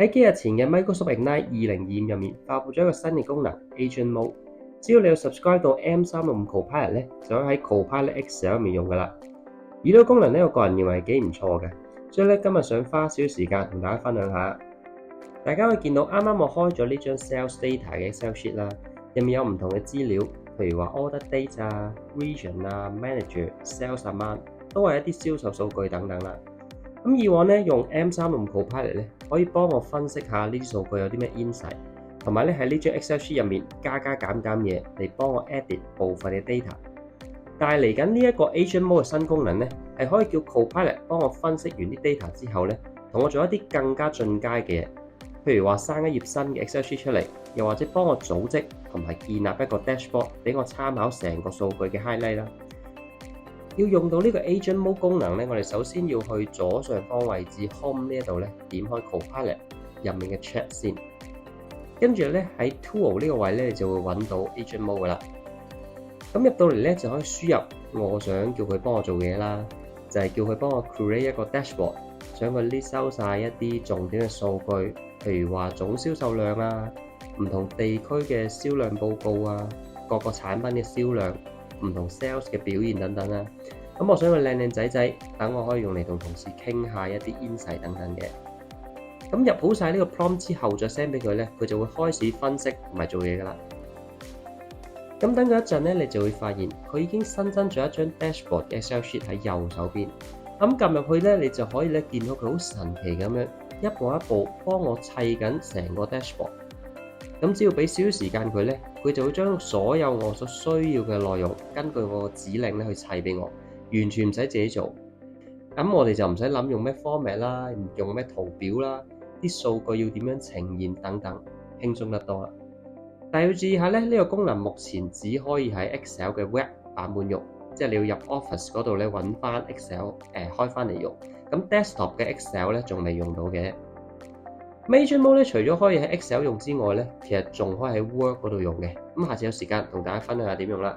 喺幾日前嘅 Microsoft Ignite 2025入面發布咗一個新嘅功能 Agent Mode， 只要你有 subscribe 到 M365 Copilot 咧，就可以喺 Copilot Excel 入面用噶啦。而呢個功能咧，我個人認為係幾唔錯嘅，所以咧今日想花少少時間同大家分享下。大家可以見到啱啱我開咗呢張 Sales Data 嘅 Excel sheet 啦，入面有唔同嘅資料，譬如話 Order Date 啊、Region 啊、Manager、Sales Amount 都係一啲銷售數據等等啦。咁以往咧用 M365 Copilot 咧，可以幫我分析下呢啲數據有啲咩 insight，同埋咧喺呢張 Excel sheet 入面加減嘢嚟幫我 edit 部分嘅 data。但係嚟緊呢一個 Agent Mode 嘅新功能咧，係可以叫 Copilot 幫我分析完啲 data 之後咧，同我做一啲更加進階嘅嘢，譬如話生一頁新嘅 Excel sheet 出嚟，又或者幫我組織同埋建立一個 dashboard 俾我參考成個數據嘅 highlight 啦。要用到呢個 Agent Mode 功能咧，我哋首先要去左上方位置 Home 呢一度咧，點開 Copilot 入面嘅 Chat 先，跟住咧喺 Tool 呢個位咧，你就會揾到 Agent Mode 噶啦。咁入到嚟咧就可以輸入我想叫佢幫我做嘅嘢啦，就係叫佢幫我 create 一個 dashboard， 想佢 list 收晒一啲重點嘅數據，譬如話總銷售量啊、唔同地區嘅銷量報告啊、各個產品嘅銷量、唔同 sales 嘅表現等等啦。咁我想佢靚仔，等我可以用嚟同同事傾下一啲 insight 等等嘅。咁入好晒呢個 prompt 之後，再 send 俾佢咧，佢就會開始分析同埋做嘢噶啦。咁等佢一陣咧，你就會發現佢已經新增咗一張 dashboard 嘅 Excel sheet 喺右手邊。咁撳入去咧，你就可以咧見到佢好神奇咁樣一步一步幫我砌緊成個 dashboard。咁只要俾少少時間佢咧，佢就會將所有我所需要嘅內容根據我嘅指令咧去砌俾我，完全唔使自己做。咁我哋就唔使諗用咩 format 啦，用咩圖表啦，啲數據要點樣呈現等等，輕鬆得多啦。但係要注意下咧，呢個功能目前只可以喺 Excel 嘅 Web 版本用，即係你要入 Office 嗰度咧揾翻 Excel 開翻嚟用。咁 Desktop 嘅 Excel 咧仲未用到嘅。Agent Mode 咧除咗可以喺 Excel 用之外咧，其實仲可以喺 Word 嗰度用嘅。咁下次有時間同大家分享下點用啦。